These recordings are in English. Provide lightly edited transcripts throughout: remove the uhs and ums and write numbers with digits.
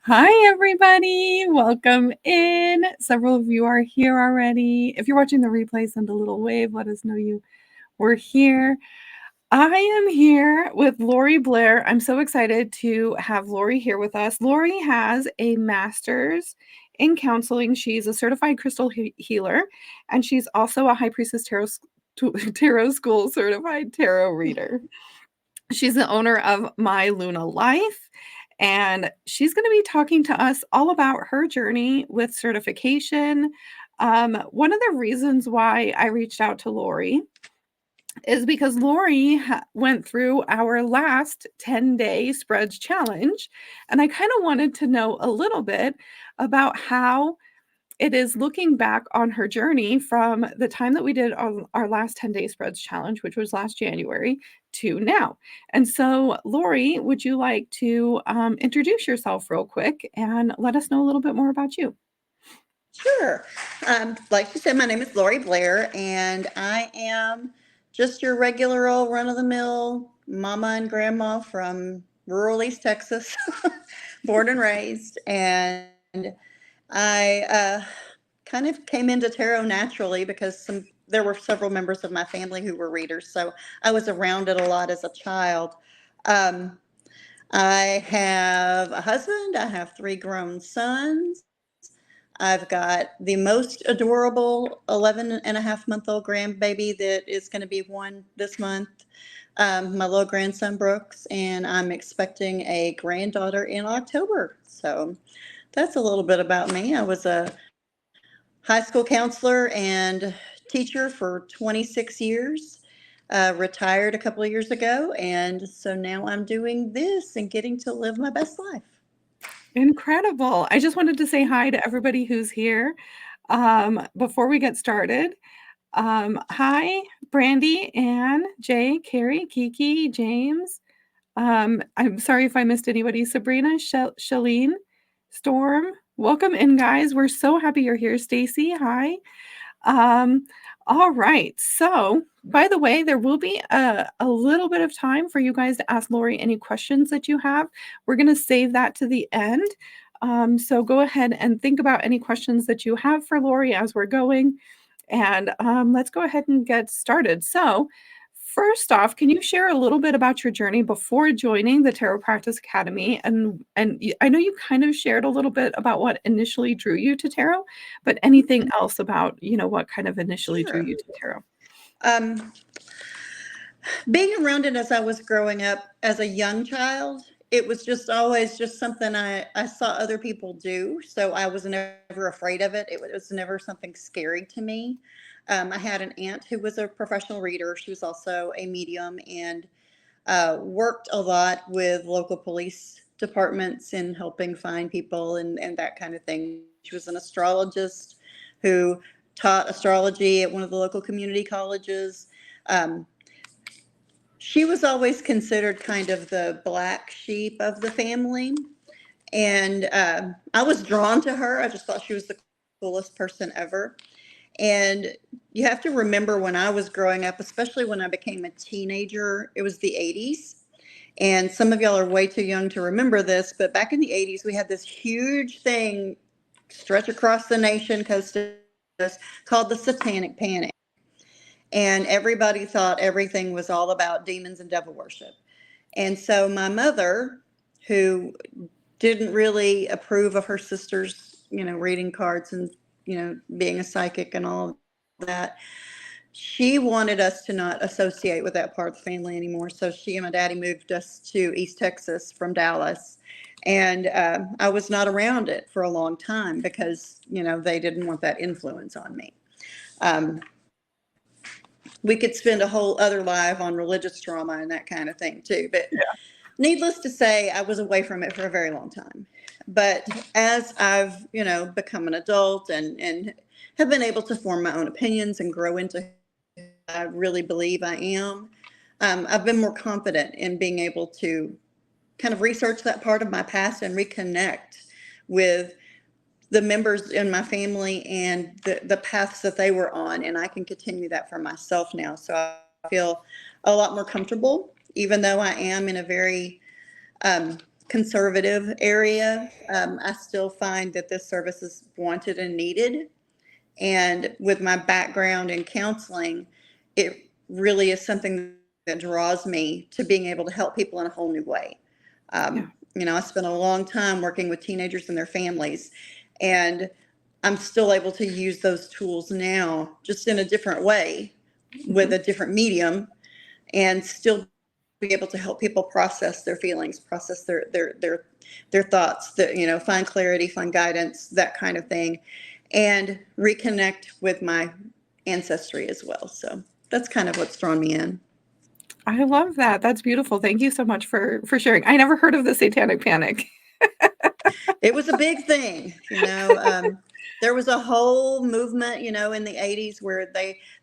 Hi, everybody. Welcome in. Several of you are here already. If you're watching the replay, send a little wave. Let us know you were here. I am here with Laurie Blair. I'm so excited to have Laurie here with us. Laurie has a master's in counseling. She's a certified crystal healer, and she's also a High Priestess Tarot School certified tarot reader. She's the owner of My Luna Life, and she's going to be talking to us all about her journey with certification. One of the reasons why I reached out to Laurie is because Laurie went through our last 10-day spreads challenge, and I kind of wanted to know a little bit about how it is looking back on her journey from the time that we did our last 10-day spreads challenge, which was last January, to now. And so, Laurie, would you like to introduce yourself real quick and let us know a little bit more about you? Sure. Like you said, my name is Laurie Blair, and I am just your regular old run-of-the-mill mama and grandma from rural East Texas, born and raised. And I kind of came into tarot naturally because there were several members of my family who were readers, so I was around it a lot as a child. Um, I have a husband. I have 3 grown sons. I've got the most adorable 11-and-a-half-month-old grandbaby that is going to be 1 this month, my little grandson Brooks, and I'm expecting a granddaughter in October. So that's a little bit about me. I was a high school counselor and teacher for 26 years, retired a couple of years ago, and so now I'm doing this and getting to live my best life. Incredible. I just wanted to say hi to everybody who's here before we get started. Hi, Brandy, Anne, Jay, Carrie, Kiki, James. I'm sorry if I missed anybody. Sabrina, Shalene, Storm. Welcome in, guys. We're so happy you're here. Stacy, hi. Um, all right. So, by the way, there will be a little bit of time for you guys to ask Laurie any questions that you have. We're going to save that to the end. So go ahead and think about any questions that you have for Laurie as we're going. And let's go ahead and get started. So, first off, can you share a little bit about your journey before joining the Tarot Practice Academy? I know you kind of shared a little bit about what initially drew you to tarot, but anything else about, what kind of initially drew Sure. you to tarot? Um, Being around it as I was growing up as a young child, it was just always just something I saw other people do. So I was never afraid of it. It was never something scary to me. I had an aunt who was a professional reader. She was also a medium and worked a lot with local police departments in helping find people and that kind of thing. She was an astrologist who taught astrology at one of the local community colleges. Um, she was always considered kind of the black sheep of the family. And I was drawn to her. I just thought she was the coolest person ever. And you have to remember when I was growing up, especially when I became a teenager, it was the 80s. And some of y'all are way too young to remember this, but back in the 80s, we had this huge thing stretch across the nation, coast to coast, called the Satanic Panic. And everybody thought everything was all about demons and devil worship. And so my mother, who didn't really approve of her sister's, reading cards and, being a psychic and all of that, she wanted us to not associate with that part of the family anymore. So she and my daddy moved us to East Texas from Dallas. And I was not around it for a long time because, they didn't want that influence on me. We could spend a whole other live on religious trauma and that kind of thing too. But needless to say, I was away from it for a very long time. But as I've, become an adult and have been able to form my own opinions and grow into who I really believe I am, I've been more confident in being able to kind of research that part of my past and reconnect with the members in my family and the paths that they were on. And I can continue that for myself now. So I feel a lot more comfortable, even though I am in a very conservative area. I still find that this service is wanted and needed. And with my background in counseling, it really is something that draws me to being able to help people in a whole new way. Yeah. I spent a long time working with teenagers and their families, and I'm still able to use those tools now, just in a different way with Mhm. a different medium, and still be able to help people process their feelings, process their thoughts, find clarity, find guidance, that kind of thing, and reconnect with my ancestry as well. So that's kind of what's drawn me in. I love that. That's beautiful. Thank you so much for sharing. I never heard of the Satanic Panic. It was a big thing. There was a whole movement, in the 80s where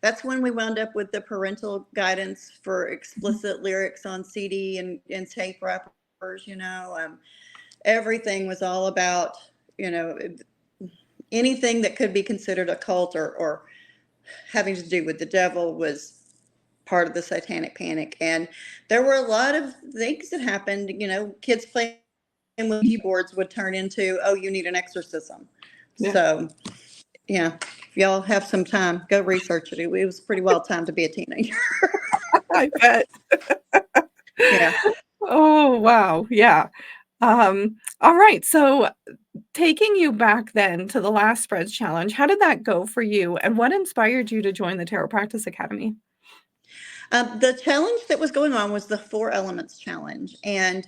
that's when we wound up with the parental guidance for Mhm. explicit lyrics on CD and tape wrappers. Everything was all about, you know, anything that could be considered a cult or having to do with the devil was part of the Satanic Panic. And there were a lot of things that happened. Kids playing with keyboards would turn into, oh, you need an exorcism. Yeah, So, yeah, if y'all have some time, go research it. It was a pretty wild time to be a teenager. I bet. Yeah. Oh, wow. Yeah. All right. So taking you back then to the last spreads challenge, how did that go for you? And what inspired you to join the Tarot Practice Academy? The challenge that was going on was the Four Elements Challenge. And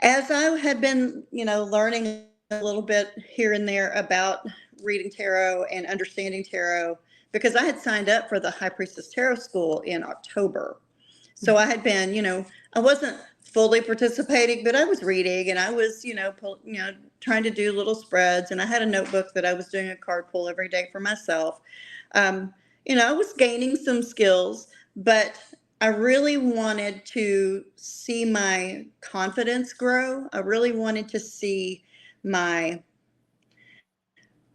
as I had been, learning a little bit here and there about reading tarot and understanding tarot, because I had signed up for the High Priestess Tarot School in October. So I had been, I wasn't fully participating, but I was reading and I was, trying to do little spreads. And I had a notebook that I was doing a card pull every day for myself. Um, I was gaining some skills, but I really wanted to see my confidence grow. I really wanted to see my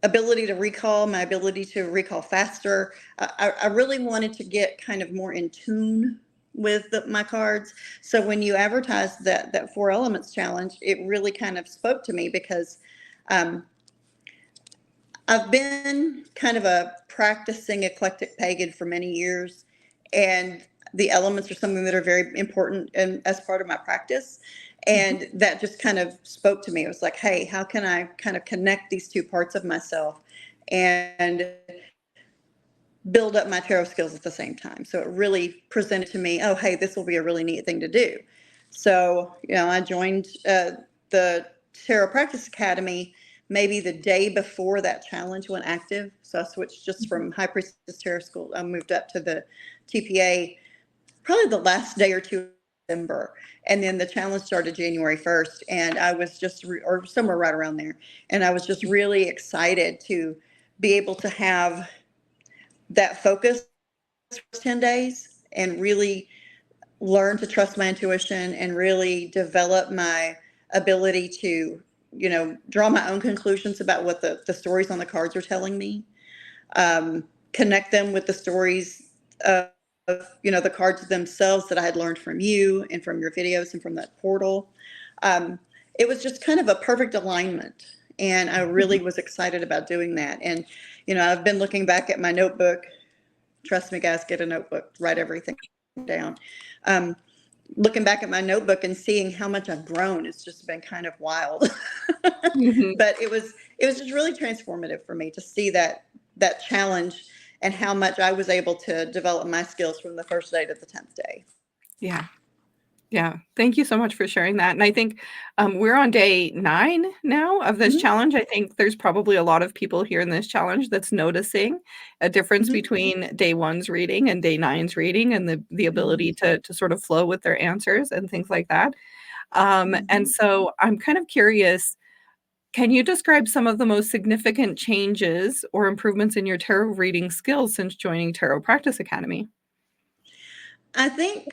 ability to recall, my ability to recall faster. I really wanted to get kind of more in tune with my cards. So when you advertised that Four Elements challenge, it really kind of spoke to me because um, I've been kind of a practicing eclectic pagan for many years, and the elements are something that are very important and as part of my practice. Mhm. And that just kind of spoke to me. It was like, hey, how can I kind of connect these two parts of myself and build up my tarot skills at the same time? So it really presented to me, oh, hey, this will be a really neat thing to do. So, I joined the Tarot Practice Academy maybe the day before that challenge went active. So I switched just Mhm. from High Priestess Tarot School. I moved up to the TPA probably the last day or two of December. And then the challenge started January 1st. And I was just, or somewhere right around there. And I was just really excited to be able to have that focus for 10 days and really learn to trust my intuition and really develop my ability to, draw my own conclusions about what the stories on the cards are telling me, connect them with the stories of, the cards themselves that I had learned from you and from your videos and from that portal. Um, it was just kind of a perfect alignment. And I really Mhm. was excited about doing that. And, I've been looking back at my notebook. Trust me, guys, get a notebook, write everything down. Um, Looking back at my notebook and seeing how much I've grown, it's just been kind of wild. Mhm. But it was just really transformative for me to see that challenge and how much I was able to develop my skills from the first day to the 10th day. Yeah. Yeah. Thank you so much for sharing that. And I think we're on day 9 now of this Hmm. challenge. I think there's probably a lot of people here in this challenge that's noticing a difference Hmm. between day 1's reading and day 9's reading and the ability to sort of flow with their answers and things like that. And Hmm. so I'm kind of curious, can you describe some of the most significant changes or improvements in your tarot reading skills since joining Tarot Practice Academy? I think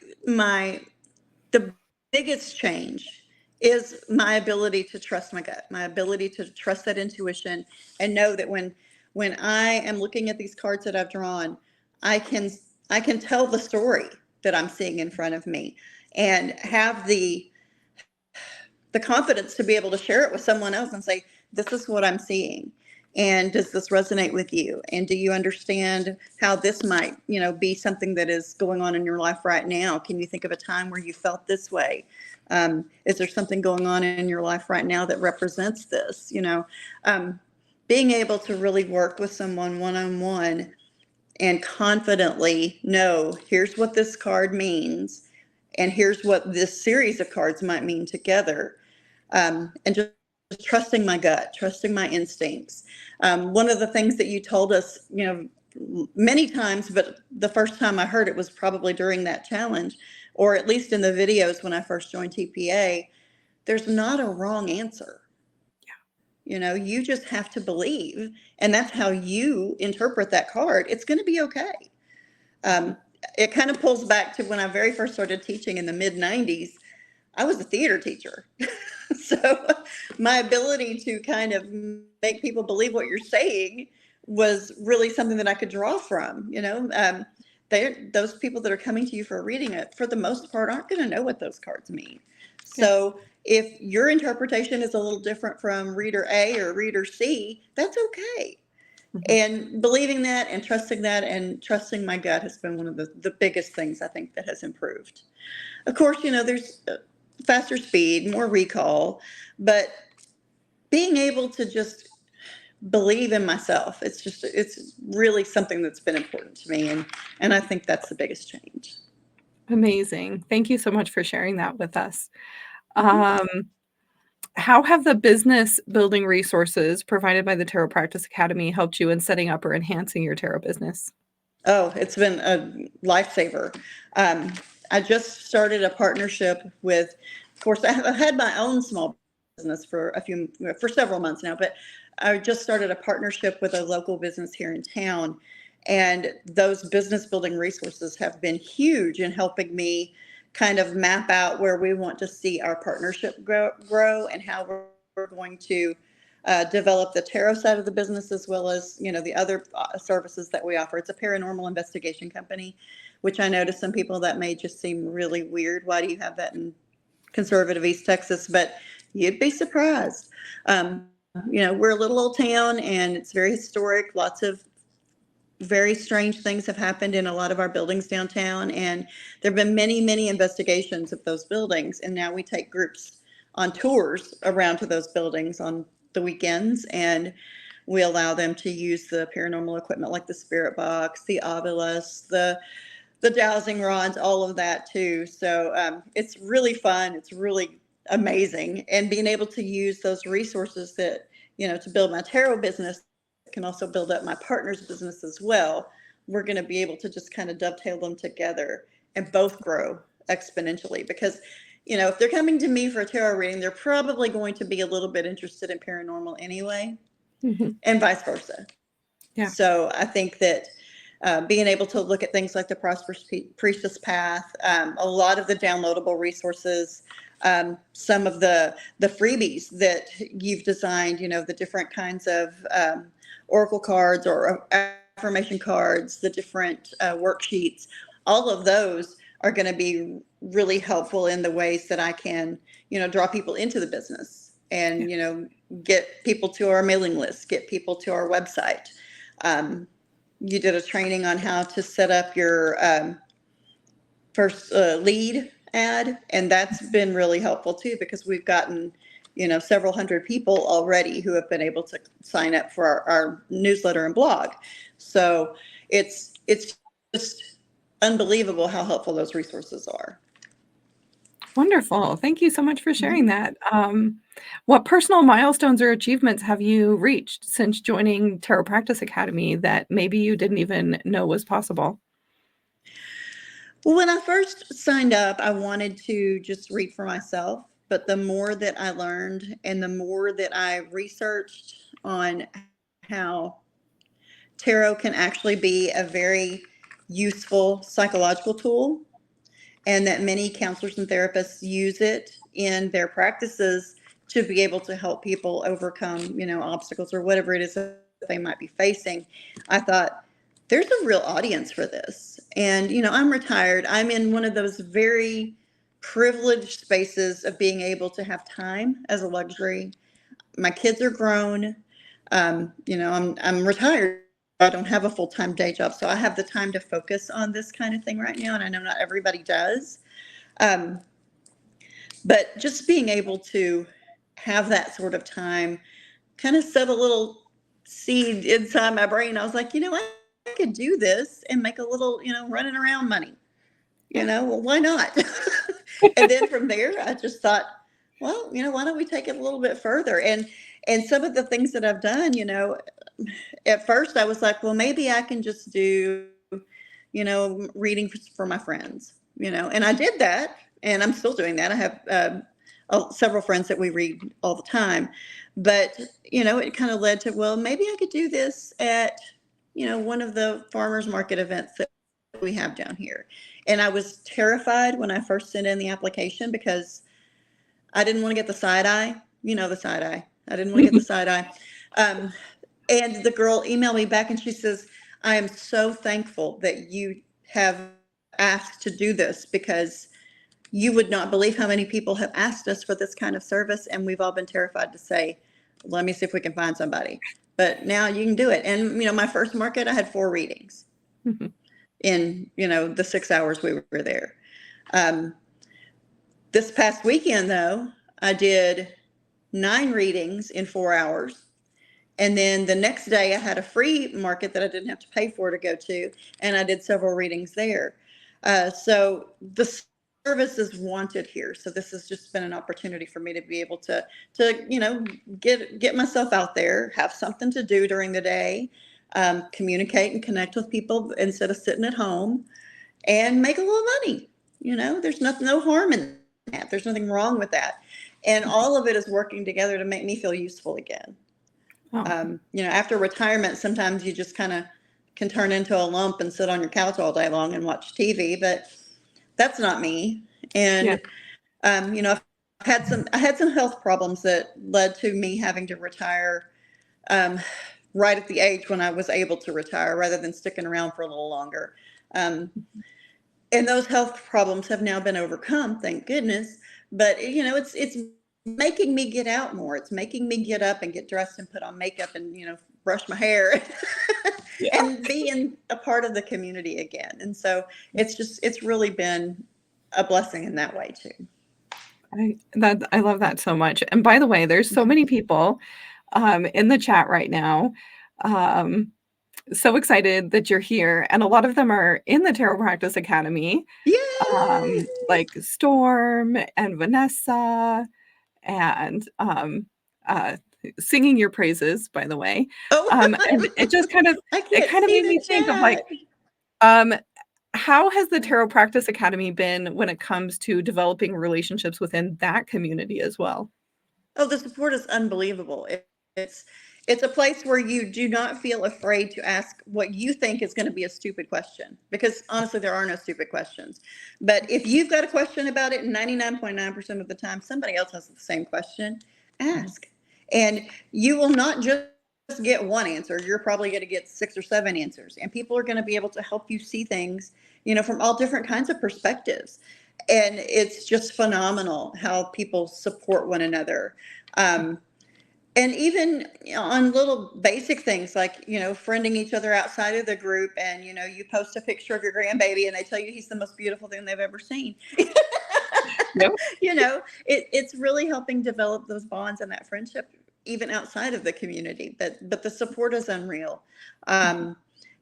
the biggest change is my ability to trust my gut, my ability to trust that intuition and know that when I am looking at these cards that I've drawn, I can I can tell the story that I'm seeing in front of me and have the confidence to be able to share it with someone else and say, this is what I'm seeing. And does this resonate with you? And do you understand how this might, be something that is going on in your life right now? Can you think of a time where you felt this way? Is there something going on in your life right now that represents this? Being able to really work with someone one-on-one and confidently know, here's what this card means, and here's what this series of cards might mean together. And just trusting my gut, trusting my instincts. One of the things that you told us, many times, but the first time I heard it was probably during that challenge, or at least in the videos when I first joined TPA, there's not a wrong answer. You just have to believe, and that's how you interpret that card. It's going to be okay. It kind of pulls back to when I very first started teaching in the mid 90s. I was a theater teacher. So my ability to kind of make people believe what you're saying was really something that I could draw from. Those people that are coming to you for a reading, for the most part, aren't going to know what those cards mean. So if your interpretation is a little different from reader A or reader C, that's okay. And believing that and trusting my gut has been one of the biggest things I think that has improved. Of course, there's faster speed, more recall, but being able to just believe in myself, it's really something that's been important to me. And I think that's the biggest change. Amazing. Thank you so much for sharing that with us. How have the business building resources provided by the Tarot Practice Academy helped you in setting up or enhancing your tarot business? Oh, it's been a lifesaver. I just started a partnership with, of course, I've had my own small business for several months now, but I just started a partnership with a local business here in town. And those business building resources have been huge in helping me kind of map out where we want to see our partnership grow and how we're going to develop the tarot side of the business, as well as, the other services that we offer. It's a paranormal investigation company, which I know to some people that may just seem really weird. Why do you have that in conservative East Texas? But you'd be surprised. We're a little old town and it's very historic. Lots of very strange things have happened in a lot of our buildings downtown. And there have been many, many investigations of those buildings. And now we take groups on tours around to those buildings on the weekends, and we allow them to use the paranormal equipment like the spirit box, the obelisk, the dowsing rods, all of that too. So it's really fun. It's really amazing. And being able to use those resources that, to build my tarot business can also build up my partner's business as well. We're going to be able to just kind of dovetail them together and both grow exponentially, because if they're coming to me for a tarot reading, they're probably going to be a little bit interested in paranormal anyway, and vice versa. Yeah. So I think that being able to look at things like the Prosperous Priestess Path, a lot of the downloadable resources, some of the freebies that you've designed, the different kinds of oracle cards or affirmation cards, the different worksheets, all of those are going to be really helpful in the ways that I can, draw people into the business and, get people to our mailing list, get people to our website. You did a training on how to set up your first lead ad, and that's been really helpful too, because we've gotten, several hundred people already who have been able to sign up for our newsletter and blog. So it's just unbelievable how helpful those resources are. Wonderful. Thank you so much for sharing that. What personal milestones or achievements have you reached since joining Tarot Practice Academy that maybe you didn't even know was possible? Well, when I first signed up, I wanted to just read for myself. But the more that I learned and the more that I researched on how tarot can actually be a very useful psychological tool, and that many counselors and therapists use it in their practices to be able to help people overcome, obstacles or whatever it is that they might be facing, I thought, there's a real audience for this. And, I'm retired. I'm in one of those very privileged spaces of being able to have time as a luxury. My kids are grown. I'm retired. I don't have a full-time day job, so I have the time to focus on this kind of thing right now, and I know not everybody does. Um, but just being able to have that sort of time kind of set a little seed inside my brain. I was like, I could do this and make a little, running around money. Yeah. Well, why not? And then from there, I just thought, well, why don't we take it a little bit further? And some of the things that I've done, at first I was like, well, maybe I can just do, reading for my friends, and I did that, and I'm still doing that. I have several friends that we read all the time, but it kind of led to, well, maybe I could do this at, one of the farmers market events that we have down here. And I was terrified when I first sent in the application because I didn't want to get the side eye, the side eye. I didn't want to get the side eye. Um, and the girl emailed me back and she says, I am so thankful that you have asked to do this because you would not believe how many people have asked us for this kind of service. And we've all been terrified to say, let me see if we can find somebody. But now you can do it. And, my first market, I had 4 readings in, the 6 hours we were there. This past weekend, though, I did 9 readings in 4 hours. And then the next day I had a free market that I didn't have to pay for to go to. And I did several readings there. So the service is wanted here. So this has just been an opportunity for me to be able to get myself out there, have something to do during the day, communicate and connect with people instead of sitting at home, and make a little money. There's no harm in that. There's nothing wrong with that. And all of it is working together to make me feel useful again. Oh. After retirement, sometimes you just kind of can turn into a lump and sit on your couch all day long and watch TV, but that's not me. Yeah. And, I had some health problems that led to me having to retire, right at the age when I was able to retire rather than sticking around for a little longer. And those health problems have now been overcome, thank goodness. But, it's making me get out more. It's making me get up and get dressed and put on makeup and, brush my hair Yeah. and being a part of the community again. And so it's really been a blessing in that way too. I love that so much. And by the way, there's so many people in the chat right now. So excited that you're here. And a lot of them are in the Tarot Practice Academy, Yay! like Storm and Vanessa and singing your praises, by the way. Oh, And it just kind of I can't see made me the think of like, chat. how has the Tarot Practice Academy been when it comes to developing relationships within that community as well? Oh, the support is unbelievable. It's it's a place where you do not feel afraid to ask what you think is going to be a stupid question, because honestly, there are no stupid questions. But if you've got a question about it, 99.9% of the time, somebody else has the same question, ask. And you will not just get one answer. You're probably going to get 6 or 7 answers. And people are going to be able to help you see things, from all different kinds of perspectives. And it's just phenomenal how people support one another. And even on little basic things like, friending each other outside of the group, and, you post a picture of your grandbaby and they tell you he's the most beautiful thing they've ever seen. Yep. It's really helping develop those bonds and that friendship even outside of the community. But the support is unreal.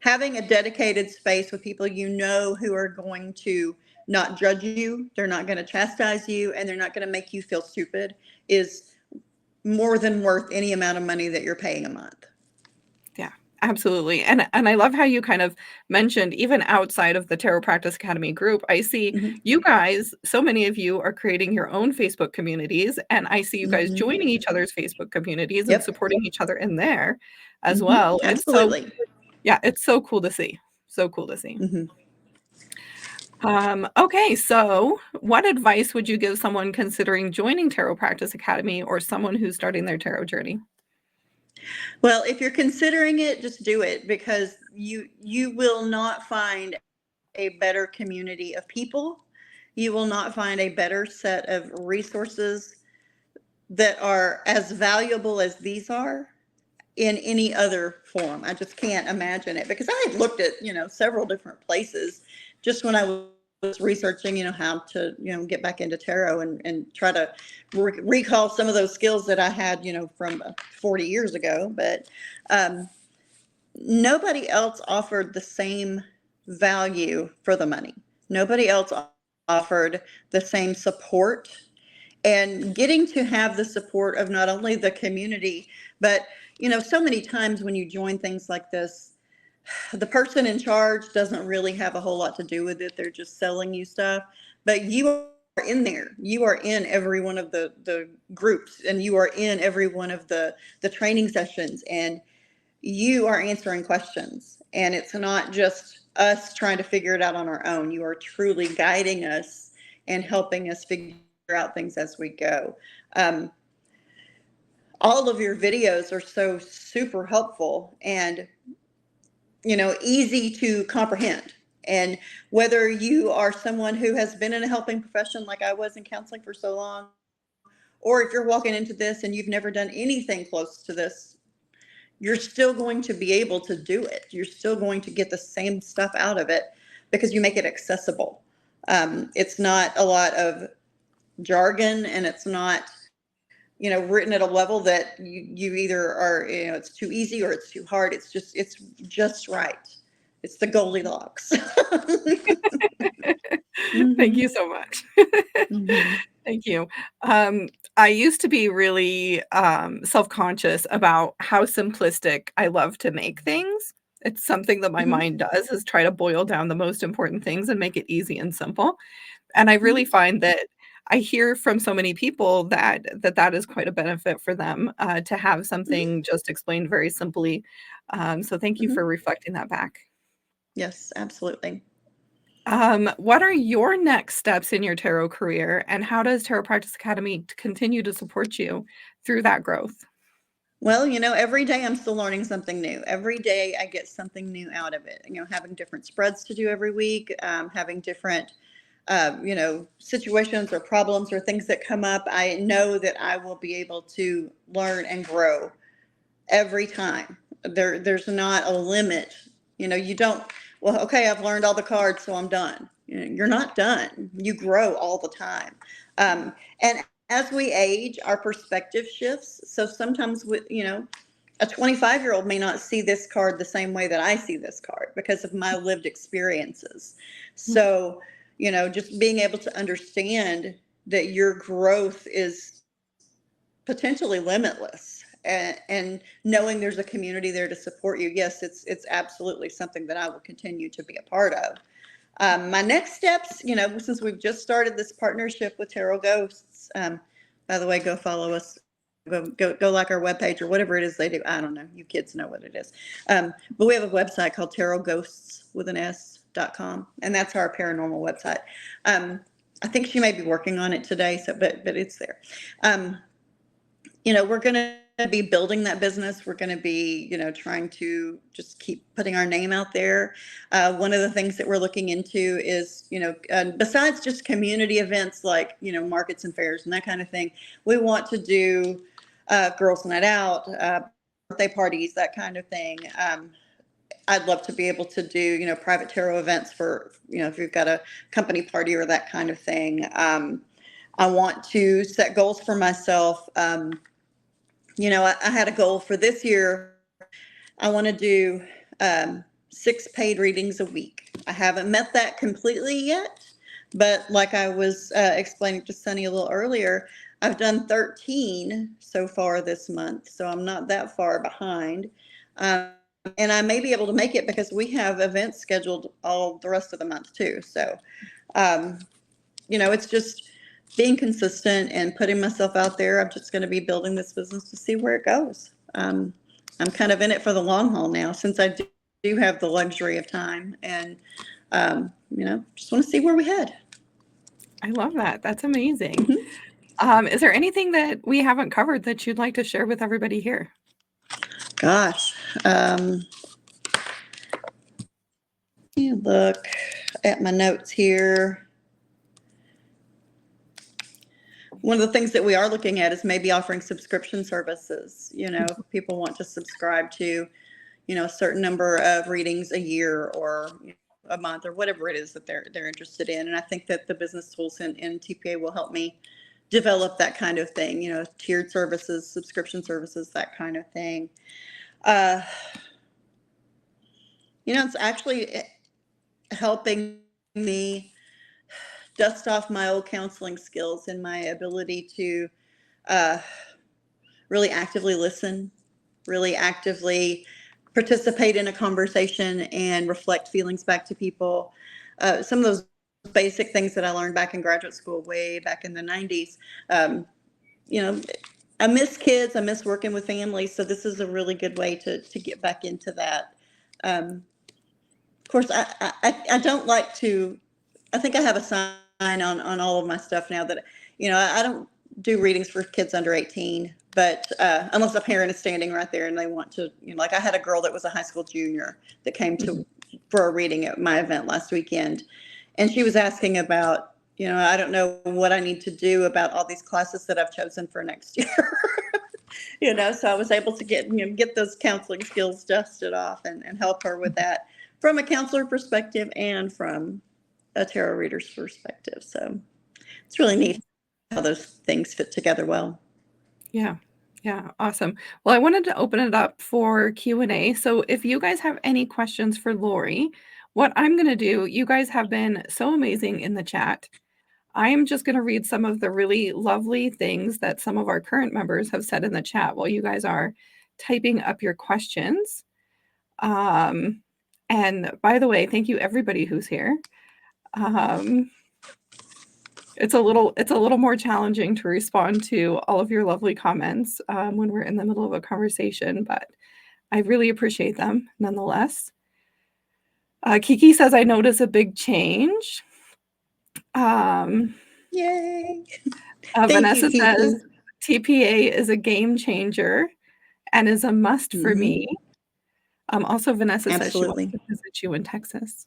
Having a dedicated space with people who are going to not judge you, they're not going to chastise you, and they're not going to make you feel stupid is more than worth any amount of money that you're paying a month. Yeah, absolutely. And I love how you kind of mentioned, even outside of the Tarot Practice Academy group, I see you guys, so many of you are creating your own Facebook communities, and I see you guys joining each other's Facebook communities and supporting each other in there as well. Absolutely. It's so cool to see. So cool to see. Okay, so what advice would you give someone considering joining Tarot Practice Academy, or someone who's starting their tarot journey? Well, if you're considering it, just do it, because you will not find a better community of people You will not find a better set of resources that are as valuable as these are in any other form. I just can't imagine it, because I had looked at, several different places just when I was researching, how to, get back into tarot, and try to recall some of those skills that I had, from 40 years ago. But nobody else offered the same value for the money. Nobody else offered the same support, and getting to have the support of not only the community, but, so many times when you join things like this, the person in charge doesn't really have a whole lot to do with it. They're just selling you stuff, but you are in there. You are in every one of the groups, and you are in every one of the training sessions, and you are answering questions, and it's not just us trying to figure it out on our own. You are truly guiding us and helping us figure out things as we go. All of your videos are so super helpful and, easy to comprehend. And whether you are someone who has been in a helping profession like I was in counseling for so long, or if you're walking into this and you've never done anything close to this, you're still going to be able to do it. You're still going to get the same stuff out of it because you make it accessible. It's not a lot of jargon, and it's not, written at a level that you either are, it's too easy or it's too hard. It's just right. It's the Goldilocks. Thank Mm-hmm. you so much. Mm-hmm. Thank you. I used to be really self-conscious about how simplistic I love to make things. It's something that my Mm-hmm. mind does, is try to boil down the most important things and make it easy and simple. And I really Mm-hmm. find that I hear from so many people that is quite a benefit for them, to have something just explained very simply. So thank you Mm-hmm. for reflecting that back. Yes, absolutely. What are your next steps in your tarot career, and how does Tarot Practice Academy continue to support you through that growth? Well, every day I'm still learning something new. Every day I get something new out of it. Having different spreads to do every week, having different, situations or problems or things that come up. I know that I will be able to learn and grow every time. There's not a limit. You don't, well, okay, I've learned all the cards, so I'm done. You're not done. You grow all the time. And as we age, our perspective shifts. So sometimes with, a 25-year-old may not see this card the same way that I see this card because of my lived experiences. So, just being able to understand that your growth is potentially limitless, and knowing there's a community there to support you. Yes, it's absolutely something that I will continue to be a part of. My next steps, since we've just started this partnership with Tarot Ghosts, by the way, go follow us. Go like our webpage or whatever it is they do. I don't know. You kids know what it is. But we have a website called Tarot Ghosts with an S.com, and that's our paranormal website. I think she may be working on it today, so but it's there. We're going to be building that business. We're going to be, trying to just keep putting our name out there. One of the things that we're looking into is, besides just community events like, markets and fairs and that kind of thing, we want to do girls' night out, birthday parties, that kind of thing. I'd love to be able to do, private tarot events for, if you've got a company party or that kind of thing. I want to set goals for myself. I had a goal for this year. I want to do 6 paid readings a week. I haven't met that completely yet, but like I was explaining to Sunny a little earlier, I've done 13 so far this month, so I'm not that far behind. And I may be able to make it because we have events scheduled all the rest of the month too. So, it's just being consistent and putting myself out there. I'm just going to be building this business to see where it goes. I'm kind of in it for the long haul now, since I do have the luxury of time, and just want to see where we head. I love that. That's amazing. Mhm. Is there anything that we haven't covered that you'd like to share with everybody here? Gosh, you look at my notes here. one of the things that we are looking at is maybe offering subscription services. You know, if people want to subscribe to, a certain number of readings a year or a month or whatever it is that they're interested in. And I think that the business tools in TPA will help me develop that kind of thing, tiered services, subscription services, that kind of thing. Uh, it's actually helping me dust off my old counseling skills and my ability to uh, really actively listen, really actively participate in a conversation and reflect feelings back to people. Some of those basic things that I learned back in graduate school way back in the 90s. You know, I miss kids. I miss working with families. So this is a really good way to get back into that. Of course, I don't like to, I think I have a sign on all of my stuff now that, I don't do readings for kids under 18, but unless a parent is standing right there and they want to, like I had a girl that was a high school junior that came to for a reading at my event last weekend. And she was asking about, I don't know what I need to do about all these classes that I've chosen for next year. So I was able to get those counseling skills dusted off and help her with that from a counselor perspective and from a tarot reader's perspective. So it's really neat how those things fit together well. Yeah. Yeah, awesome. Well, I wanted to open it up for Q&A. So if you guys have any questions for Laurie, what I'm going to do, you guys have been so amazing in the chat. I am just going to read some of the really lovely things that some of our current members have said in the chat while you guys are typing up your questions. And by the way, thank you everybody who's here. It's a little more challenging to respond to all of your lovely comments when we're in the middle of a conversation, but I really appreciate them nonetheless. Kiki says, I notice a big change. Yay. Vanessa you, says, TPA is a game changer and is a must for me. Also, Vanessa says she wants to visit you in Texas.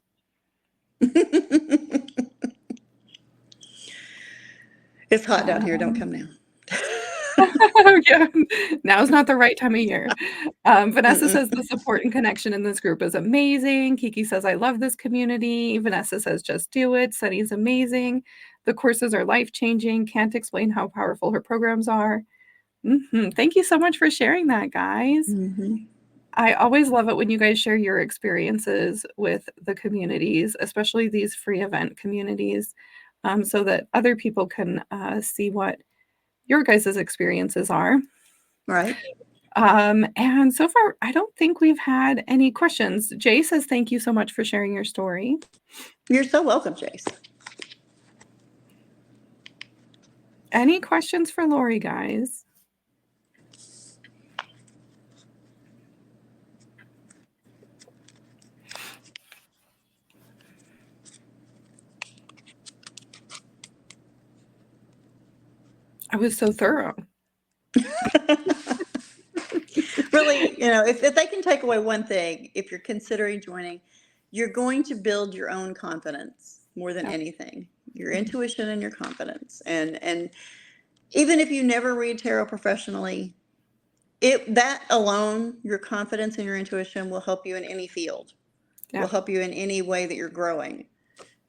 It's hot down here. Don't come now. Yeah, now's not the right time of year. Vanessa says the support and connection in this group is amazing. Kiki says, I love this community. Vanessa says, just do it. Sunny's amazing. The courses are life-changing. Can't explain how powerful her programs are. Thank you so much for sharing that, guys. I always love it when you guys share your experiences with the communities, especially these free event communities, so that other people can see what your guys' experiences are. Right. And so far, I don't think we've had any questions. Jay says, thank you so much for sharing your story. You're so welcome, Jace. Any questions for Laurie, guys? I was so thorough. Really, if they can take away one thing, if you're considering joining, you're going to build your own confidence more than anything, your intuition and your confidence. And even if you never read tarot professionally, that alone, your confidence and your intuition will help you in any field, will help you in any way that you're growing.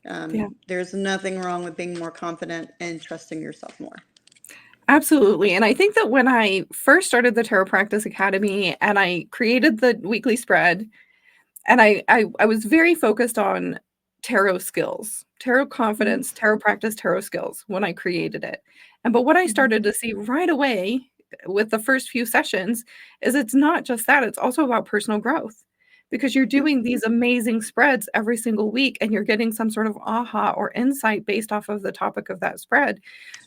There's nothing wrong with being more confident and trusting yourself more. Absolutely. And I think that when I first started the Tarot Practice Academy and I created the weekly spread, and I was very focused on tarot skills, tarot confidence, tarot practice, tarot skills when I created it. But what I started to see right away with the first few sessions is it's not just that, it's also about personal growth. Because you're doing these amazing spreads every single week and you're getting some sort of aha or insight based off of the topic of that spread.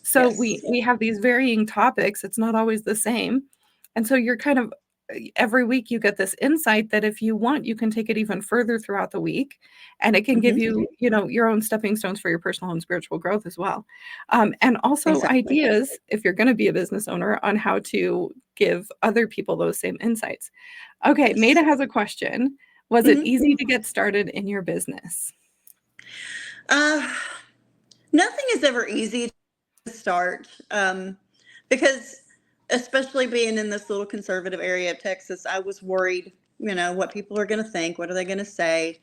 So we have these varying topics. It's not always the same. And so you're kind of every week you get this insight that if you want, you can take it even further throughout the week. And it can give you, your own stepping stones for your personal and spiritual growth as well. And also ideas, if you're going to be a business owner, on how to give other people those same insights. Okay, Maida has a question. Was it easy to get started in your business? Nothing is ever easy start, because especially being in this little conservative area of Texas, I was worried, what people are going to think, what are they going to say?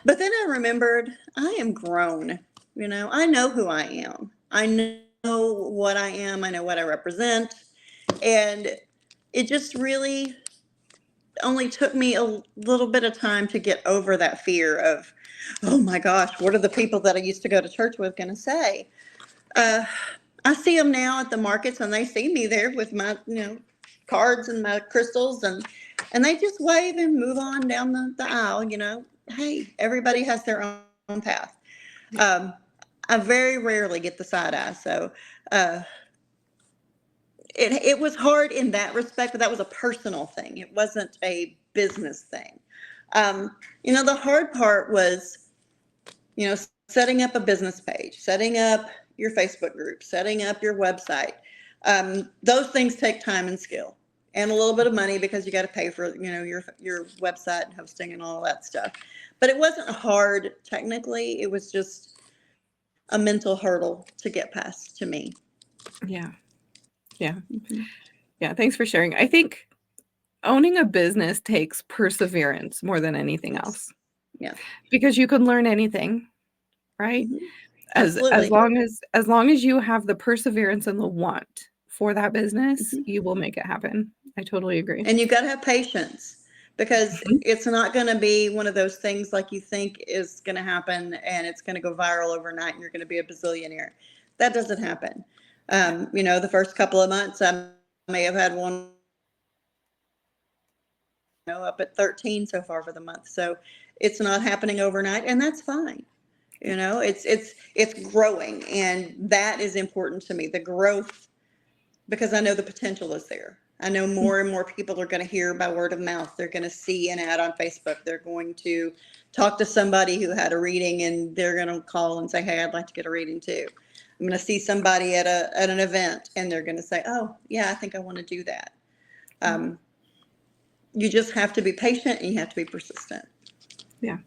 But then I remembered I am grown. I know who I am. I know what I am. I know what I represent. And it just really only took me a little bit of time to get over that fear of, oh my gosh, what are the people that I used to go to church with going to say? I see them now at the markets, and they see me there with my, cards and my crystals, and they just wave and move on down the aisle. Hey, everybody has their own path. Um, I very rarely get the side eye, so uh, it was hard in that respect, but that was a personal thing. It wasn't a business thing. The hard part was, setting up a business page, setting up your Facebook group, setting up your website. Those things take time and skill and a little bit of money, because you got to pay for, your website and hosting and all that stuff. But it wasn't hard technically. It was just a mental hurdle to get past to me. Yeah. Yeah. Mm-hmm. Yeah. Thanks for sharing. I think owning a business takes perseverance more than anything else. Yeah. Because you can learn anything, right? Mm-hmm. As Absolutely. long as you have the perseverance and the want for that business, Mm-hmm. you will make it happen. I totally agree. And you've got to have patience, because it's not going to be one of those things like you think is going to happen and it's going to go viral overnight and you're going to be a bazillionaire. That doesn't happen. The first couple of months, I may have had one, up at 13 so far for the month. So it's not happening overnight, and that's fine. It's growing, and that is important to me. The growth, because I know the potential is there. I know more and more people are going to hear by word of mouth. They're going to see an ad on Facebook. They're going to talk to somebody who had a reading, and they're going to call and say, hey, I'd like to get a reading too. I'm going to see somebody at an event, and they're going to say, oh, yeah, I think I want to do that. You just have to be patient, and you have to be persistent. Yeah.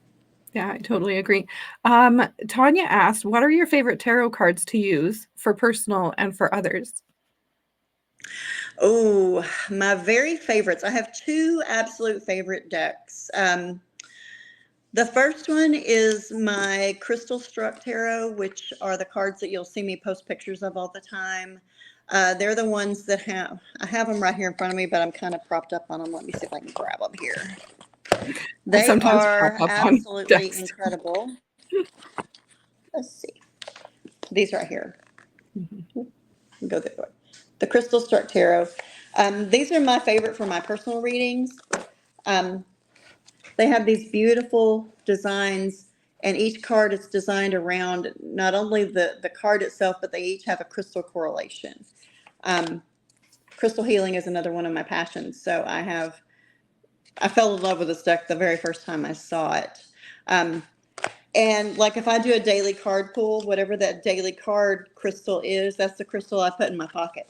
Yeah, I totally agree. Tanya asked, what are your favorite tarot cards to use for personal and for others? Oh, my very favorites. I have two absolute favorite decks. The first one is my Crystal Struck Tarot, which are the cards that you'll see me post pictures of all the time. They're the ones that I have them right here in front of me, but I'm kind of propped up on them. Let me see if I can grab them here. They are absolutely incredible. Let's see. These right here. Mm-hmm. Go this way. The Crystal Struck Tarot. These are my favorite for my personal readings. They have these beautiful designs, and each card is designed around not only the card itself, but they each have a crystal correlation. Crystal healing is another one of my passions. So I fell in love with this deck the very first time I saw it. And like if I do a daily card pull, whatever that daily card crystal is, that's the crystal I put in my pocket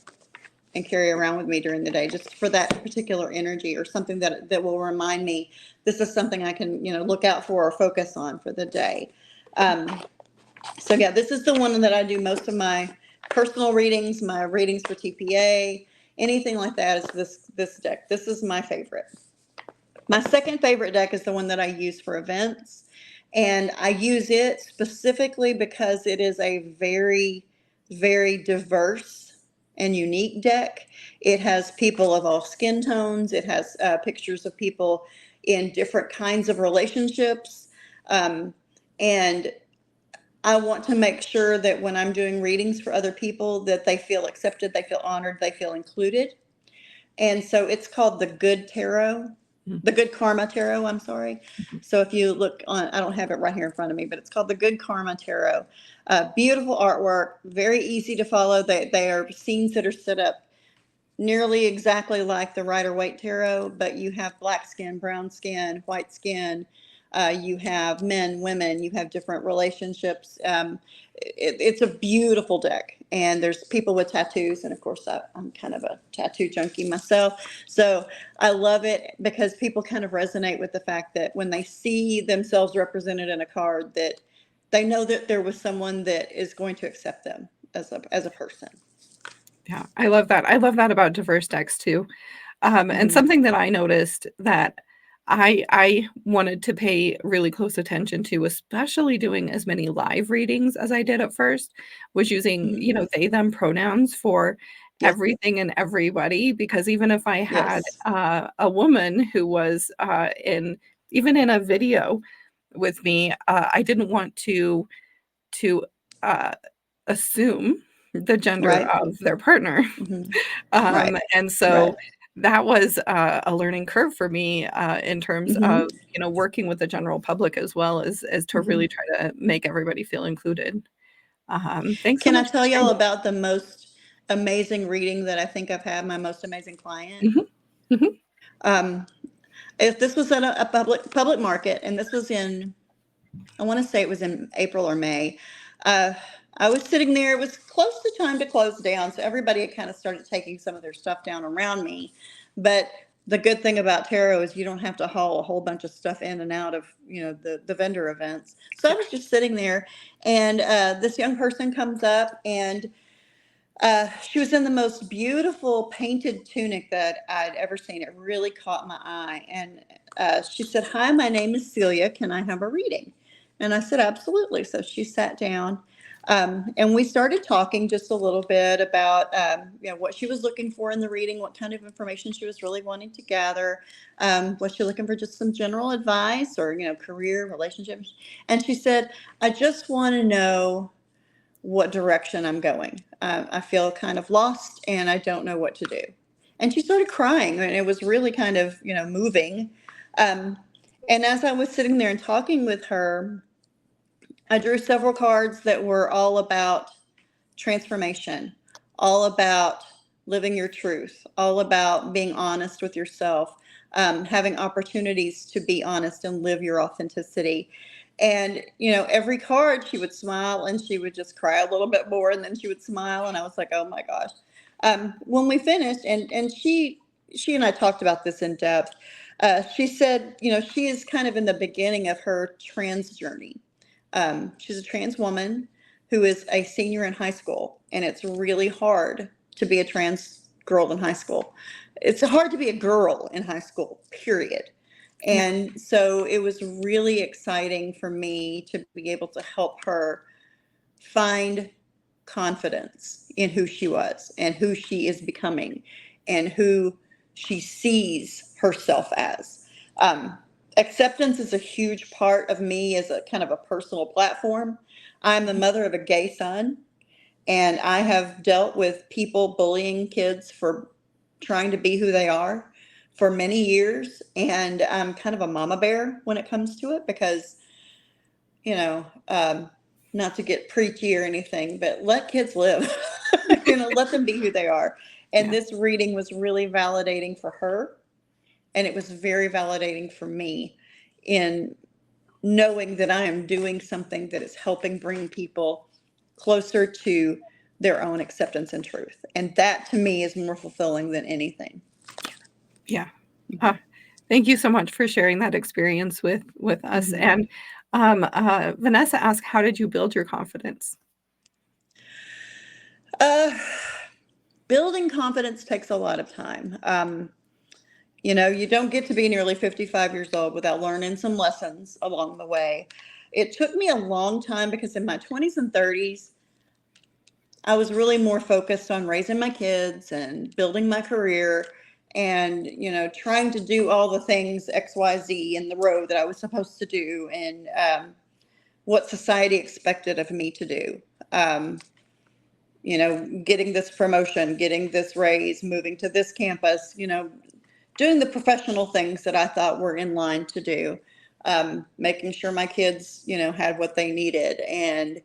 and carry around with me during the day, just for that particular energy, or something that will remind me this is something I can, look out for or focus on for the day. So yeah, this is the one that I do most of my personal readings, my readings for TPA, anything like that is this deck. This is my favorite. My second favorite deck is the one that I use for events. And I use it specifically because it is a very, very diverse and unique deck. It has people of all skin tones. It has pictures of people in different kinds of relationships. And I want to make sure that when I'm doing readings for other people, that they feel accepted, they feel honored, they feel included. And so it's called the Good Tarot. The Good Karma Tarot, I'm sorry. So if you look on, I don't have it right here in front of me, but it's called the Good Karma Tarot. Beautiful artwork, very easy to follow. They are scenes that are set up nearly exactly like the Rider-Waite Tarot, but you have black skin, brown skin, white skin. You have men, women, you have different relationships. It's a beautiful deck, and there's people with tattoos, and of course I'm kind of a tattoo junkie myself, so I love it because people kind of resonate with the fact that when they see themselves represented in a card, that they know that there was someone that is going to accept them as a person. Yeah, I love that. I love that about diverse decks too. And Mm-hmm. something that I noticed that I wanted to pay really close attention to, especially doing as many live readings as I did at first, was using, Mm-hmm. they, them pronouns for Yes. everything and everybody. Because even if I had Yes. a woman who was even in a video with me, I didn't want to uh, assume the gender Right. of their partner. Mm-hmm. Right. And so Right. that was a learning curve for me in terms Mm-hmm. of, working with the general public as well as to Mm-hmm. really try to make everybody feel included. Thanks so Can I much for tell sharing y'all that. about the most amazing reading that I think I've had? My most amazing client. Mhm, mhm, Um, if this was at a public market, and this was in, I want to say it was in April or May. Uh, I was sitting there. It was close to time to close down, so everybody had kind of started taking some of their stuff down around me. But the good thing about tarot is you don't have to haul a whole bunch of stuff in and out of the vendor events. So I yeah, was just sitting there, and this young person comes up, and she was in the most beautiful painted tunic that I'd ever seen. It really caught my eye. And she said, "Hi, my name is Celia. Can I have a reading?" And I said, "Absolutely." So she sat down, and we started talking just a little bit about what she was looking for in the reading, what kind of information she was really wanting to gather. Was she looking for just some general advice or career, relationships? And she said, "I just want to know what direction I'm going. I feel kind of lost and I don't know what to do." And she started crying, and it was really kind of, moving. Um, and as I was sitting there and talking with her, I drew several cards that were all about transformation, all about living your truth, all about being honest with yourself, having opportunities to be honest and live your authenticity. And, every card she would smile and she would just cry a little bit more and then she would smile. And I was like, oh my gosh. When we finished, and she and I talked about this in depth, she said, she is kind of in the beginning of her trans journey. She's a trans woman who is a senior in high school, and it's really hard to be a trans girl in high school. It's hard to be a girl in high school, period. yeah, And so it was really exciting for me to be able to help her find confidence in who she was and who she is becoming and who she sees herself as. Um, Acceptance is a huge part of me as a kind of a personal platform. I'm the mother of a gay son, and I have dealt with people bullying kids for trying to be who they are for many years. And I'm kind of a mama bear when it comes to it because you know, um, not to get preachy or anything, but let kids live. Let them be who they are. And yeah, this reading was really validating for her. And it was very validating for me in knowing that I am doing something that is helping bring people closer to their own acceptance and truth. And that to me is more fulfilling than anything. yeah. Uh, Thank you so much for sharing that experience with us. Mm-hmm. And Vanessa asked, how did you build your confidence? Uh, Building confidence takes a lot of time. You don't get to be nearly 55 years old without learning some lessons along the way. It took me a long time because in my 20s and 30s, I was really more focused on raising my kids and building my career and, trying to do all the things XYZ in the row that I was supposed to do and what society expected of me to do. Um, Getting this promotion, getting this raise, moving to this campus, doing the professional things that I thought were in line to do, making sure my kids, had what they needed, and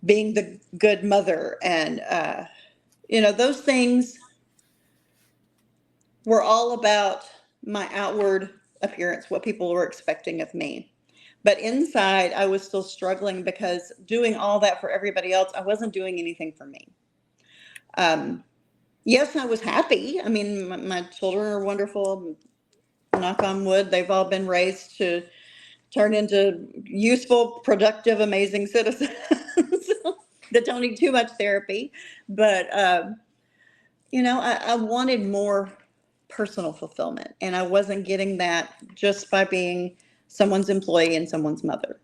being the good mother. And, those things were all about my outward appearance, what people were expecting of me. But inside, I was still struggling because doing all that for everybody else, I wasn't doing anything for me. Um, yes, I was happy. I mean, my children are wonderful. Knock on wood, they've all been raised to turn into useful, productive, amazing citizens. that don't need too much therapy. But, I wanted more personal fulfillment, and I wasn't getting that just by being someone's employee and someone's mother.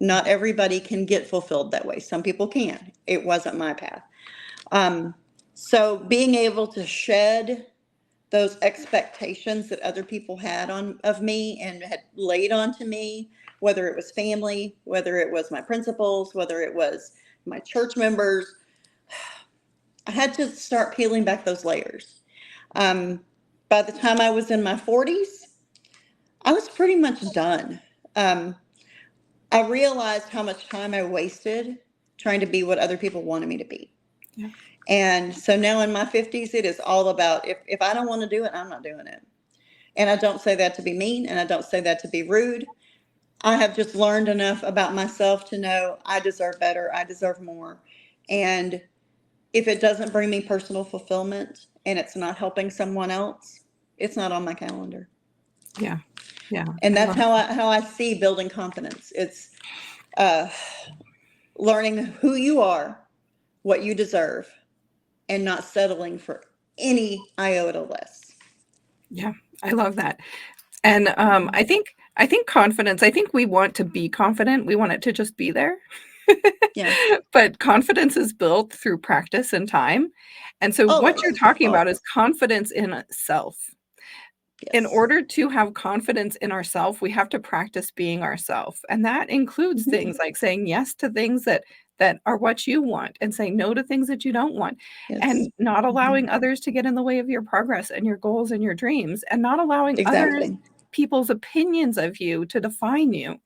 Not everybody can get fulfilled that way. Some people can. It wasn't my path. Um, so being able to shed those expectations that other people had on of me and had laid onto me, whether it was family, whether it was my principals, whether it was my church members, I had to start peeling back those layers. Um, by the time I was in my 40s, I was pretty much done. Um, I realized how much time I wasted trying to be what other people wanted me to be. Yeah. And so now in my 50s, it is all about if I don't want to do it, I'm not doing it. And I don't say that to be mean, and I don't say that to be rude. I have just learned enough about myself to know I deserve better, I deserve more. And if it doesn't bring me personal fulfillment and it's not helping someone else, it's not on my calendar. Yeah. Yeah. And I that's love how I see building confidence. It's uh, learning who you are, what you deserve, and not settling for any iota less. Yeah, I love that. And I think confidence, I think we want to be confident. We want it to just be there. Yeah. But confidence is built through practice and time. And so what you're Always. talking about is Always. confidence in self. In Yes. order to have confidence in ourself, we have to practice being ourself. And that includes Mhm. things like saying yes to things that are what you want and saying no to things that you don't want Yes. and not Mhm. allowing others to get in the way of your progress and your goals and your dreams and not allowing others Exactly. people's opinions of you to define you.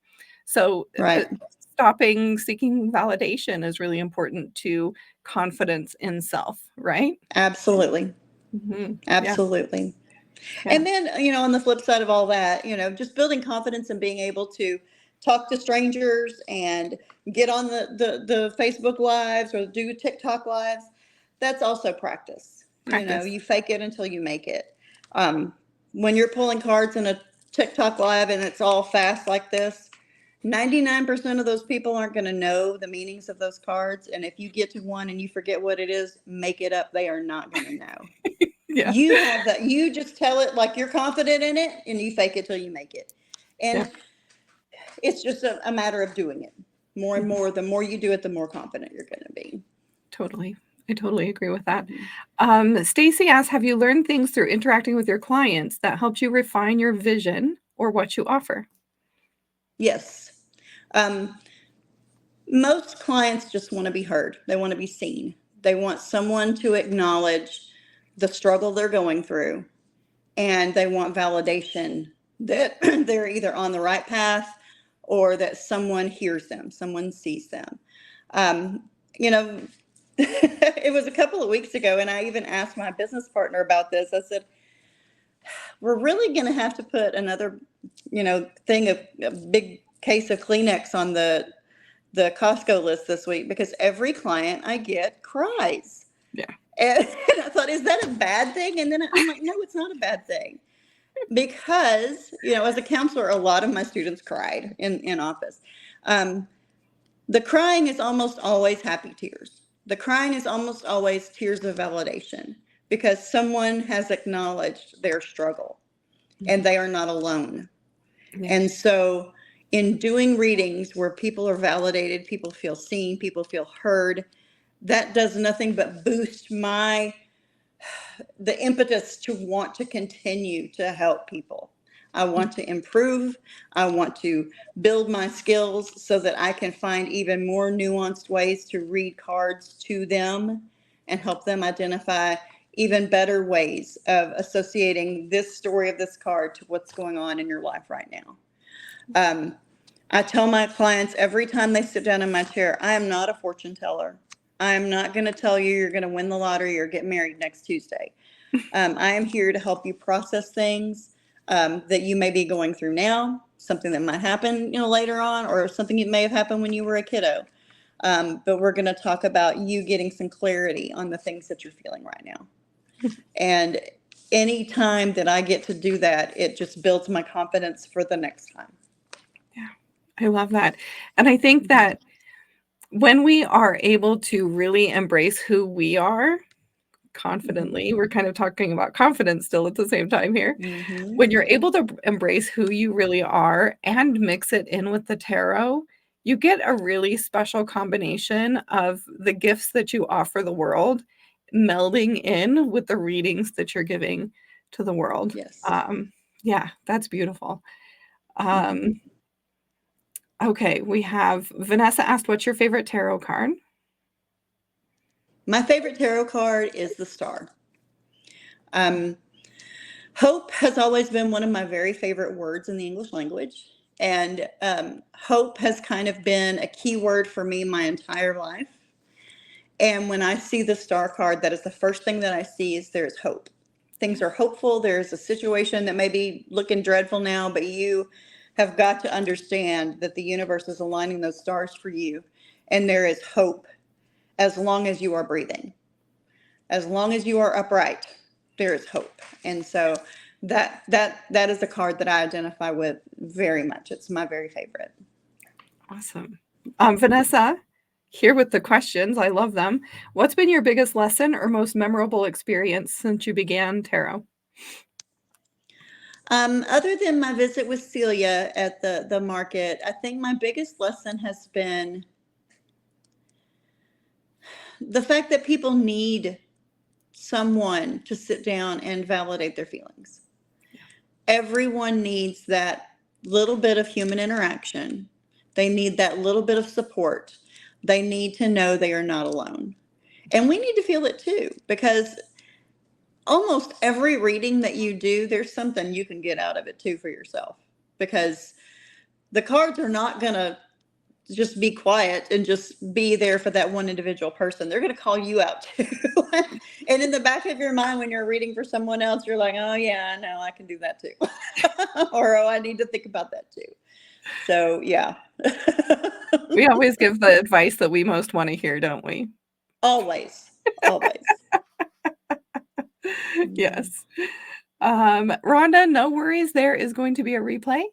So Right. stopping seeking validation is really important to confidence in self, right? Absolutely. Yeah, Absolutely. yeah, And then, on the flip side of all that, just building confidence and being able to talk to strangers and get on the Facebook lives or do TikTok lives, that's also practice. practice. You fake it until you make it. Um, when you're pulling cards in a TikTok live and it's all fast like this, 99% of those people aren't going to know the meanings of those cards. And if you get to one and you forget what it is, make it up. They are not going to know. Yeah, You have that. You just tell it like you're confident in it and you fake it till you make it. yeah. And it's just a matter of doing it more and Mhm. more. The more you do it, the more confident you're going to be. Totally. I totally agree with that. Mhm. Stacy asks, have you learned things through interacting with your clients that helped you refine your vision or what you offer? Yes. Um, most clients just want to be heard. They want to be seen. They want someone to acknowledge the struggle they're going through, and they want validation that they're either on the right path or that someone hears them, someone sees them. Um, you know, it was a couple of weeks ago, and I even asked my business partner about this. I said, we're really going to have to put another, thing of a big case of Kleenex on the Costco list this week because every client I get cries. Yeah. And I thought, is that a bad thing? And then I'm like, no, it's not a bad thing. Because, as a counselor, a lot of my students cried in office. Um, the crying is almost always happy tears. The crying is almost always tears of validation because someone has acknowledged their struggle and Mhm. they are not alone. Yeah. And so, in doing readings where people are validated, people feel seen, people feel heard, that does nothing but boost the impetus to want to continue to help people. I want to improve. I want to build my skills so that I can find even more nuanced ways to read cards to them and help them identify even better ways of associating this story of this card to what's going on in your life right now. Um, I tell my clients every time they sit down in my chair, I am not a fortune teller. I am not going to tell you you're going to win the lottery or get married next Tuesday. I am here to help you process things that you may be going through now, something that might happen, later on, or something that may have happened when you were a kiddo. But we're going to talk about you getting some clarity on the things that you're feeling right now. And any time that I get to do that, it just builds my confidence for the next time. Yeah. I love that. And I think Mhm. that when we are able to really embrace who we are Mhm. confidently, we're kind of talking about confidence still at the same time here. Mhm. When you're able to embrace who you really are and mix it in with the tarot, you get a really special combination of the gifts that you offer the world melding in with the readings that you're giving to the world. Yes. Yeah, that's beautiful. Mhm. Um, okay, we have Vanessa asked, what's your favorite tarot card? My favorite tarot card is the Star. Um, Hope has always been one of my very favorite words in the English language. And hope has kind of been a key word for me my entire life. And when I see the Star card, that is the first thing that I see is there's hope. Things are hopeful. There's a situation that may be looking dreadful now, but you have got to understand that the universe is aligning those stars for you. And there is hope as long as you are breathing. As long as you are upright, there is hope. And so that is a card that I identify with very much. It's my very favorite. Awesome. Vanessa, here with the questions. I love them. What's been your biggest lesson or most memorable experience since you began tarot? Other than my visit with Celia at the market, I think my biggest lesson has been the fact that people need someone to sit down and validate their feelings. Everyone needs that little bit of human interaction. They need that little bit of support. They need to know they are not alone. And we need to feel it too, because almost every reading that you do, there's something you can get out of it too for yourself. Because the cards are not going to just be quiet and just be there for that one individual person. They're going to call you out too. And in the back of your mind, when you're reading for someone else, you're like, oh, yeah, I know I can do that too. Or, oh, I need to think about that too. So, yeah. We always give the advice that we most want to hear, don't we? Always. Always. Mhm. Yes. Rhonda, no worries. There is going to be a replay.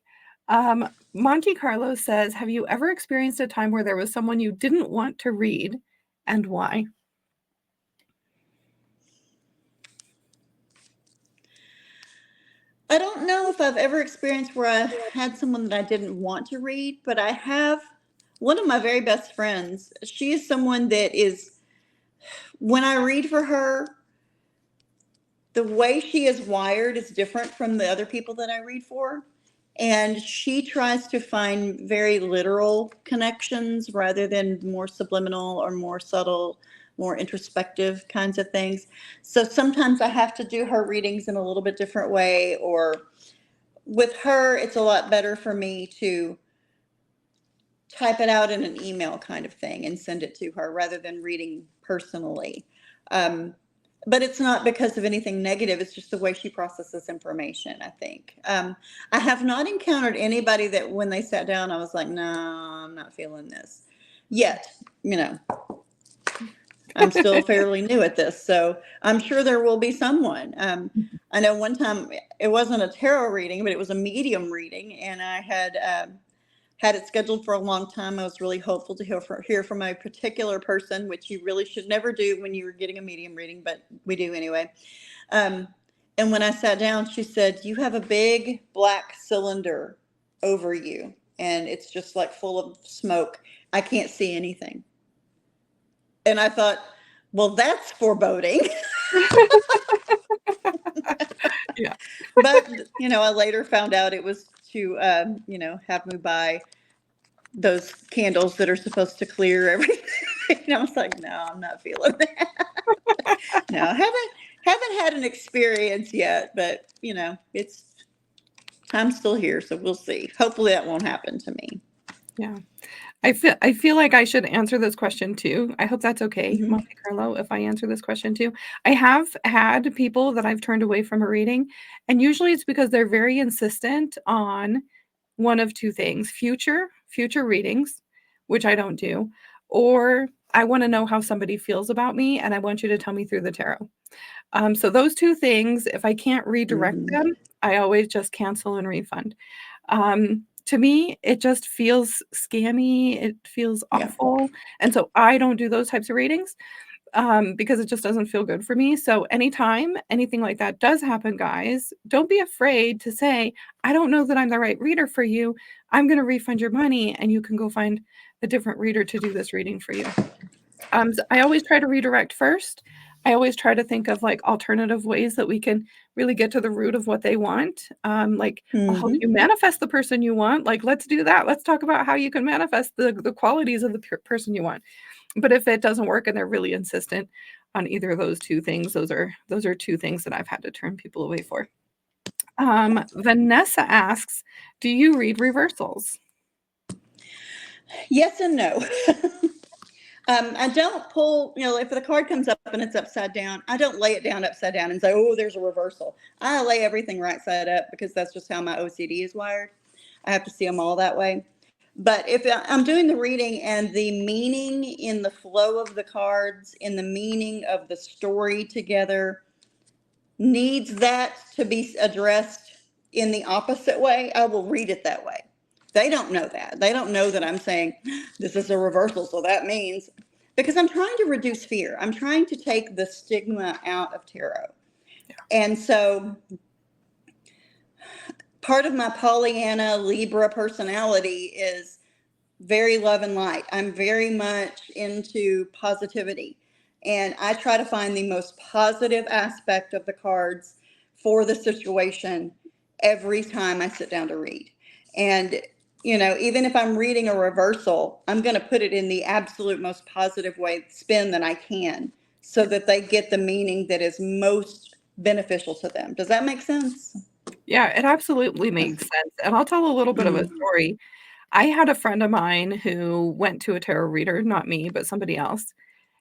Monte Carlo says, have you ever experienced a time where there was someone you didn't want to read and why? I don't know if I've ever experienced where I had someone that I didn't want to read, but I have one of my very best friends. She is someone that is, when I read for her, the way she is wired is different from the other people that I read for. And she tries to find very literal connections rather than more subliminal or more subtle, more introspective kinds of things. So sometimes I have to do her readings in a little bit different way, or with her, it's a lot better for me to type it out in an email kind of thing and send it to her rather than reading personally. Um, but it's not because of anything negative. It's just the way she processes information, I think. I have not encountered anybody that when they sat down, I was like, no, I'm not feeling this yet. You know, I'm still fairly new at this, so I'm sure there will be someone. I know one time it wasn't a tarot reading, but it was a medium reading, and I had it scheduled for a long time. I was really hopeful to hear from a particular person, which you really should never do when you're getting a medium reading, but we do anyway. Um, and when I sat down, she said, "You have a big black cylinder over you, and it's just like full of smoke. I can't see anything." And I thought, well, that's foreboding. Yeah. But, I later found out it was to, have me buy those candles that are supposed to clear everything. And I was like, no, I'm not feeling that. No, haven't had an experience yet, but it's I'm still here, so we'll see. Hopefully that won't happen to me. Yeah. I feel like I should answer this question too. I hope that's okay, Hmm. Monte Carlo, if I answer this question too. I have had people that I've turned away from a reading, and usually it's because they're very insistent on one of two things: future readings, which I don't do, or I want to know how somebody feels about me, and I want you to tell me through the tarot. So those two things, if I can't redirect Hmm. them, I always just cancel and refund. to me, it just feels scammy. It feels Yeah. awful. And so I don't do those types of readings because it just doesn't feel good for me. So anytime anything like that does happen, guys, don't be afraid to say, I don't know that I'm the right reader for you. I'm going to refund your money and you can go find a different reader to do this reading for you. So I always try to redirect first. I always try to think of like alternative ways that we can really get to the root of what they want. Like I'll help you manifest the person you want. Like let's do that. Let's talk about how you can manifest the qualities of the person you want. But if it doesn't work and they're really insistent on either of those two things, those are two things that I've had to turn people away for. Vanessa asks, do you read reversals? Yes and no. I don't pull, if the card comes up and it's upside down, I don't lay it down upside down and say, oh, there's a reversal. I lay everything right side up because that's just how my OCD is wired. I have to see them all that way. But if I'm doing the reading and the meaning in the flow of the cards, in the meaning of the story together, needs that to be addressed in the opposite way, I will read it that way. They don't know that. They don't know that I'm saying this is a reversal. So that means, because I'm trying to reduce fear. I'm trying to take the stigma out of tarot. Yeah. And so part of my Pollyanna Libra personality is very love and light. I'm very much into positivity. And I try to find the most positive aspect of the cards for the situation every time I sit down to read. And, even if I'm reading a reversal, I'm going to put it in the absolute most positive way, spin that I can, so that they get the meaning that is most beneficial to them. Does that make sense? Yeah, it absolutely makes sense. And I'll tell a little bit of a story. I had a friend of mine who went to a tarot reader, not me, but somebody else.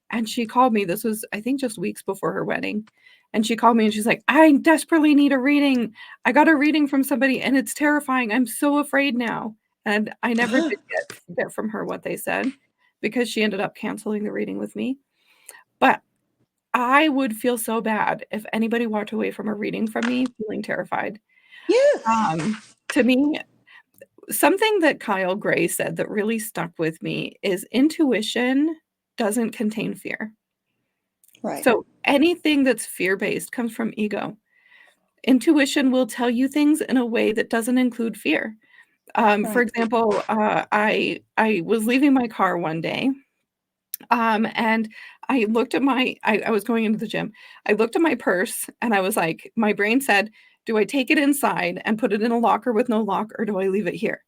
And she called me. This was, I think, just weeks before her wedding. And she called me and she's like, I desperately need a reading. I got a reading from somebody and it's terrifying. I'm so afraid now. And I never did get from her what they said because she ended up canceling the reading with me. But I would feel so bad if anybody walked away from a reading from me feeling terrified. Yes. To me, something that Kyle Gray said that really stuck with me is intuition doesn't contain fear. Right. So anything that's fear-based comes from ego. Intuition will tell you things in a way that doesn't include fear. For example, I was leaving my car one day, and I looked at I was going into the gym. I looked at my purse and I was like, my brain said, do I take it inside and put it in a locker with no lock, or do I leave it here?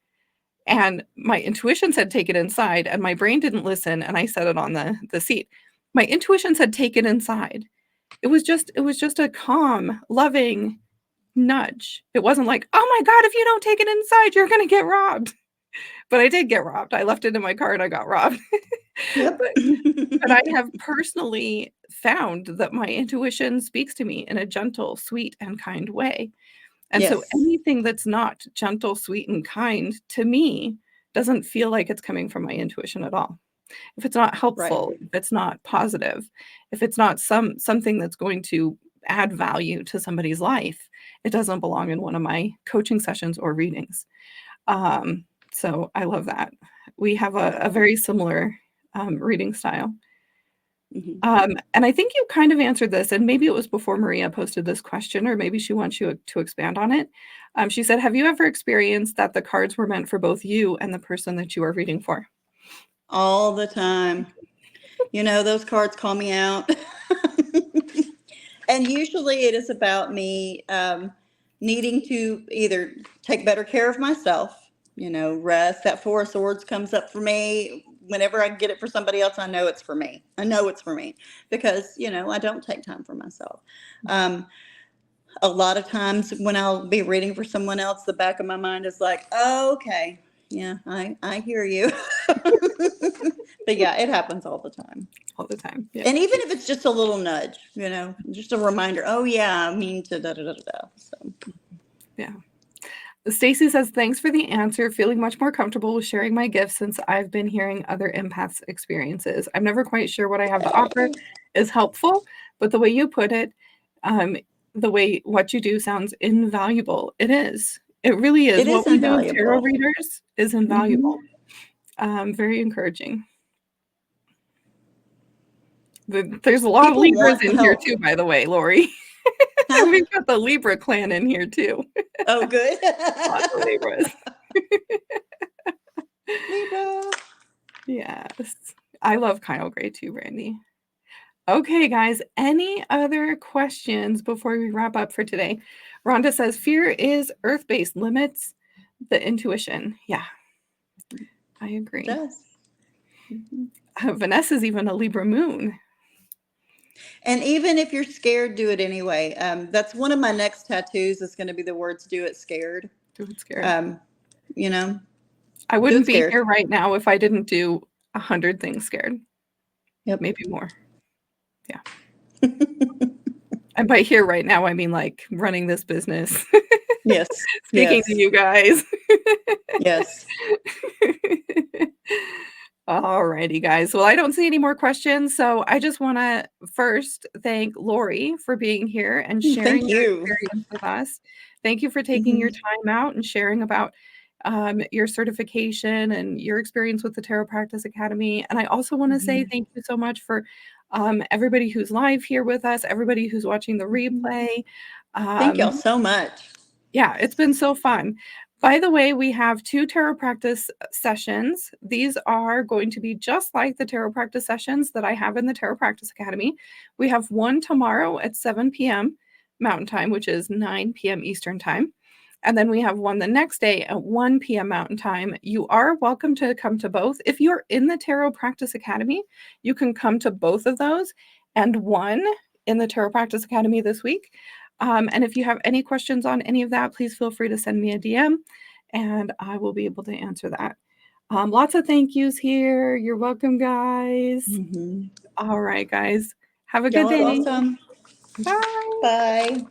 And my intuition said, take it inside. And my brain didn't listen. And I set it on the seat. My intuition said, take it inside. It was just a calm, loving nudge. It wasn't like, oh my God, if you don't take it inside, you're going to get robbed. But I did get robbed. I left it in my car and I got robbed. Yep. but I have personally found that my intuition speaks to me in a gentle, sweet, and kind way. And so anything that's not gentle, sweet, and kind to me doesn't feel like it's coming from my intuition at all. If it's not helpful, if it's not positive, if it's not something that's going to add value to somebody's life, it doesn't belong in one of my coaching sessions or readings. So I love that. We have a very similar reading style. And I think you kind of answered this, and maybe it was before Maria posted this question, or maybe she wants you to expand on it. She said, have you ever experienced that the cards were meant for both you and the person that you are reading for? All the time. Those cards call me out. And usually it is about me needing to either take better care of myself, rest. That Four of Swords comes up for me. Whenever I get it for somebody else, I know it's for me. I know it's for me because, I don't take time for myself. A lot of times when I'll be reading for someone else, the back of my mind is like, oh, okay, yeah, I hear you. But yeah, it happens all the time. All the time. Yeah. And even if it's just a little nudge, just a reminder, oh yeah, I mean to da da da da. So yeah. Stacy says, thanks for the answer. Feeling much more comfortable with sharing my gifts since I've been hearing other empaths' experiences. I'm never quite sure what I have to offer is helpful, but the way you put it, what you do sounds invaluable. It is. It really is. It is What we do with tarot invaluable. readers is invaluable. Very encouraging. There's a lot of People Libras want in here help. too, by the way, Laurie. Huh? We've got the Libra clan in here too. Oh, good. Lots of Libras. Libra. Yes. I love Kyle Gray too, Brandy. Okay, guys, any other questions before we wrap up for today? Rhonda says, fear is earth-based, limits the intuition. Yeah, I agree. It does. Vanessa's even a Libra moon. And even if you're scared, do it anyway. That's one of my next tattoos is going to be the words "do it scared." Do it scared. You know, I do wouldn't it be scared. here right now if I didn't do 100 things scared. Yep. Maybe more. Yeah. And by here right now, I mean like running this business. Yes. Speaking Yes. to you guys. Yes. Alrighty, guys. Well, I don't see any more questions, so I just want to first thank Laurie for being here and sharing Thank your you. experience with us. Thank you for taking your time out and sharing about your certification and your experience with the Tarot Practice Academy. And I also want to say thank you so much for everybody who's live here with us, everybody who's watching the replay. Thank y'all so much. Yeah, it's been so fun. By the way, we have 2 tarot practice sessions. These are going to be just like the tarot practice sessions that I have in the Tarot Practice Academy. We have one tomorrow at 7 p.m. Mountain Time, which is 9 p.m. Eastern Time. And then we have one the next day at 1 p.m. Mountain Time. You are welcome to come to both. If you're in the Tarot Practice Academy, you can come to both of those and one in the Tarot Practice Academy this week. And if you have any questions on any of that, please feel free to send me a DM and I will be able to answer that. Lots of thank yous here. You're welcome, guys. All right, guys. Have a good Y'all are day. awesome. Bye. Bye.